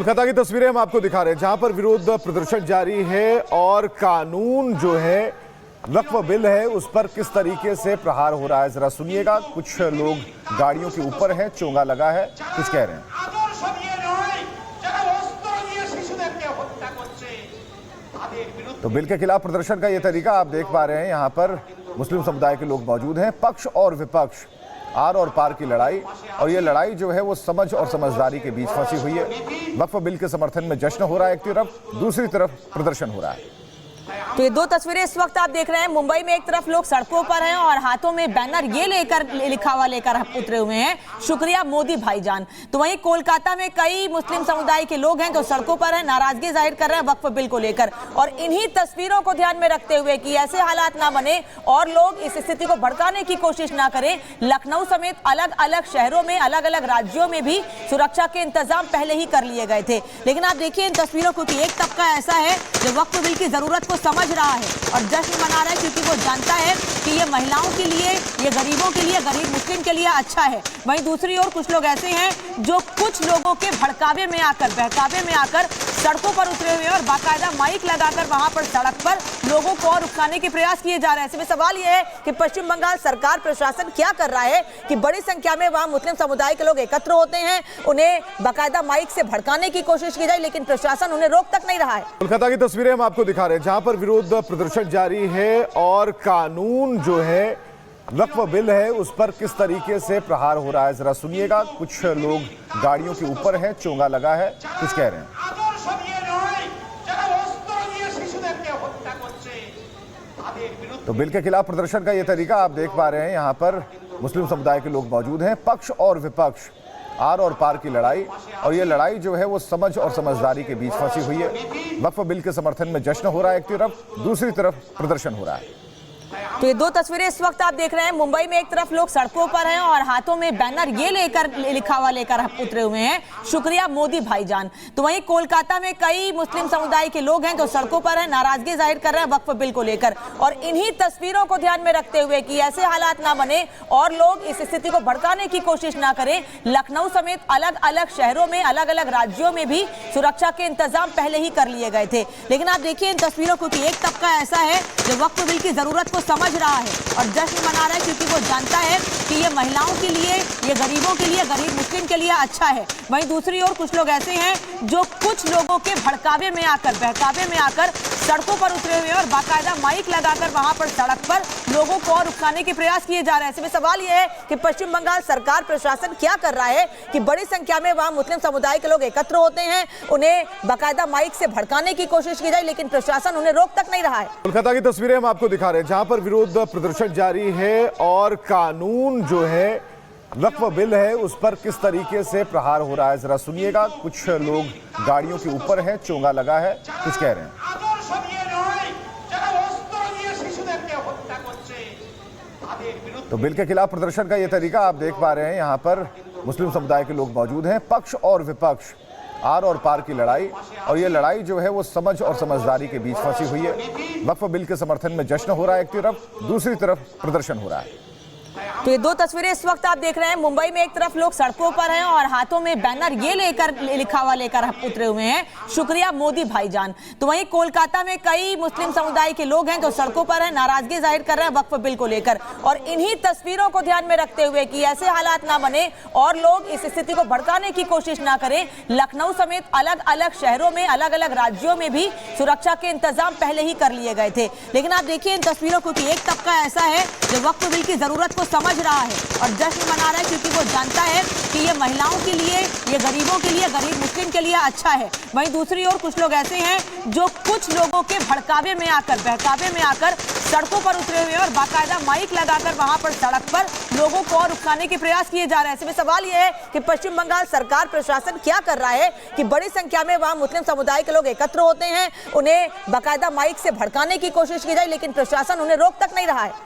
कोलकाता की तस्वीरें हम आपको दिखा रहे हैं जहां पर विरोध प्रदर्शन जारी है और कानून जो है वक्फ बिल है उस पर किस तरीके से प्रहार हो रहा है जरा सुनिएगा। कुछ लोग गाड़ियों के ऊपर हैं, चोंगा लगा है, कुछ कह रहे हैं। तो बिल के खिलाफ प्रदर्शन का ये तरीका आप देख पा रहे हैं। यहाँ पर मुस्लिम समुदाय के लोग मौजूद हैं। पक्ष और विपक्ष, आर और पार की लड़ाई, और ये लड़ाई जो है वो समझ और समझदारी के बीच फंसी हुई है। वक्फ बिल के समर्थन में जश्न हो रहा है एक तरफ, दूसरी तरफ प्रदर्शन हो रहा है। तो ये दो तस्वीरें इस वक्त आप देख रहे हैं। मुंबई में एक तरफ लोग सड़कों पर हैं और हाथों में बैनर ये लिखा हुआ लेकर उतरे हुए हैं, शुक्रिया मोदी भाईजान। तो वहीं कोलकाता में कई मुस्लिम समुदाय के लोग हैं जो सड़कों पर हैं, नाराजगी जाहिर कर रहे हैं वक्फ बिल को लेकर। और इन्हीं तस्वीरों को ध्यान में रखते हुए कि ऐसे हालात ना बने और लोग इस स्थिति को भड़काने की कोशिश ना करें, लखनऊ समेत अलग अलग शहरों में, अलग अलग राज्यों में भी सुरक्षा के इंतजाम पहले ही कर लिए गए थे। लेकिन आप देखिए इन तस्वीरों को कि एक तबका ऐसा है जो वक्फ बिल की जरूरत को समझ रहा है और जश्न मना रहा है क्योंकि वो जानता है कि ये महिलाओं के लिए, ये गरीबों के लिए, गरीब मुस्लिम के लिए अच्छा है। वहीं दूसरी ओर कुछ लोग ऐसे हैं जो कुछ लोगों के भड़कावे में आकर, बहकावे में आकर सड़कों पर उतरे हुए हैं और बाकायदा माइक लगाकर वहां पर सड़क पर लोगों को और उकसाने के प्रयास किए जा रहे हैं। ऐसे में सवाल यह है कि पश्चिम बंगाल सरकार, प्रशासन क्या कर रहा है कि बड़ी संख्या में वहां मुस्लिम समुदाय के लोग एकत्र होते हैं, उन्हें बाकायदा माइक से भड़काने की कोशिश की जाए, लेकिन प्रशासन उन्हें रोक तक नहीं रहा है। कोलकाता की तस्वीरें हम आपको दिखा रहे हैं जहां पर विरोध प्रदर्शन जारी है और कानून जो है वक्फ बिल है उस पर किस तरीके से प्रहार हो रहा है जरा सुनिएगा। कुछ लोग गाड़ियों के ऊपर हैं, चोंगा लगा है, कुछ कह रहे हैं। तो बिल के खिलाफ प्रदर्शन का ये तरीका आप देख पा रहे हैं। यहाँ पर मुस्लिम समुदाय के लोग मौजूद हैं। पक्ष और विपक्ष, आर और पार की लड़ाई, और ये लड़ाई जो है वो समझ और समझदारी के बीच फंसी हुई है। वक्फ बिल के समर्थन में जश्न हो रहा है एक तरफ, दूसरी तरफ प्रदर्शन हो रहा है। तो ये दो तस्वीरें इस वक्त आप देख रहे हैं। मुंबई में एक तरफ लोग सड़कों पर हैं और हाथों में बैनर ये लिखा हुआ लेकर उतरे हुए हैं, शुक्रिया मोदी भाईजान। तो वहीं कोलकाता में कई मुस्लिम समुदाय के लोग हैं जो सड़कों पर हैं, नाराजगी जाहिर कर रहे हैं वक्फ बिल को लेकर। और इन्हीं तस्वीरों को ध्यान में रखते हुए कि ऐसे हालात ना बने और लोग इस स्थिति को भड़काने की कोशिश ना करें, लखनऊ समेत अलग अलग शहरों में, अलग अलग राज्यों में भी सुरक्षा के इंतजाम पहले ही कर लिए गए थे। लेकिन आप देखिए इन तस्वीरों को कि एक तबका ऐसा है जो वक्फ बिल की जरूरत को समझ रहा है और जश्न मना रहा है क्योंकि वो जानता है कि ये महिलाओं के लिए, ये गरीबों के लिए, गरीब मुस्लिम के लिए अच्छा है। वहीं दूसरी ओर कुछ लोग ऐसे हैं जो कुछ लोगों के भड़कावे में आकर, बहकावे में आकर सड़कों पर उतरे हुए हैं और बाकायदा माइक लगाकर वहां पर सड़क पर लोगों को और उकसाने के प्रयास किए जा रहे हैं। ऐसे में सवाल यह है कि पश्चिम बंगाल सरकार, प्रशासन क्या कर रहा है कि बड़ी संख्या में वहां मुस्लिम समुदाय के लोग एकत्र होते हैं, उन्हें बाकायदा माइक से भड़काने की कोशिश की जाए, लेकिन प्रशासन उन्हें रोक तक नहीं रहा है। कोलकाता की तस्वीरें हम आपको दिखा रहे हैं जहां पर विरोध प्रदर्शन जारी है और कानून जो है वक्फ बिल है उस पर किस तरीके से प्रहार हो रहा है जरा सुनिएगा। कुछ लोग गाड़ियों के ऊपर हैं, चोंगा लगा है, कुछ कह रहे हैं। तो बिल के खिलाफ प्रदर्शन का ये तरीका आप देख पा रहे हैं। यहाँ पर मुस्लिम समुदाय के लोग मौजूद हैं। पक्ष और विपक्ष, आर और पार की लड़ाई, और ये लड़ाई जो है वो समझ और समझदारी के बीच फंसी हुई है। वक्फ बिल के समर्थन में जश्न हो रहा है एक तरफ, दूसरी तरफ प्रदर्शन हो रहा है। तो ये दो तस्वीरें इस वक्त आप देख रहे हैं। मुंबई में एक तरफ लोग सड़कों पर हैं और हाथों में बैनर ये लिखा हुआ लेकर उतरे हुए हैं, शुक्रिया मोदी भाईजान। तो वहीं कोलकाता में कई मुस्लिम समुदाय के लोग हैं जो सड़कों पर हैं, नाराजगी जाहिर कर रहे हैं वक्फ बिल को लेकर। और इन्हीं तस्वीरों को ध्यान में रखते हुए कि ऐसे हालात ना बने और लोग इस स्थिति को भड़काने की कोशिश ना करें, लखनऊ समेत अलग अलग शहरों में, अलग अलग राज्यों में भी सुरक्षा के इंतजाम पहले ही कर लिए गए थे। लेकिन आप देखिए इन तस्वीरों को कि एक तबका ऐसा है जो वक्फ बिल की जरूरत को समझ रहा है और जश्न मना रहा है क्योंकि वो जानता है कि ये महिलाओं के लिए, ये गरीबों के लिए, गरीब मुस्लिम के लिए अच्छा है। वहीं दूसरी ओर कुछ लोग ऐसे हैं जो कुछ लोगों के भड़कावे में आकर, बहकावे में आकर सड़कों पर उतरे हुए हैं और बाकायदा माइक लगाकर वहां पर सड़क पर लोगों को और उकसाने के प्रयास किए जा रहे हैं। ऐसे में सवाल यह है कि पश्चिम बंगाल सरकार, प्रशासन क्या कर रहा है कि बड़ी संख्या में वहां मुस्लिम समुदाय के लोग एकत्र होते हैं, उन्हें बाकायदा माइक से भड़काने की कोशिश की जाए, लेकिन प्रशासन उन्हें रोक तक नहीं रहा है।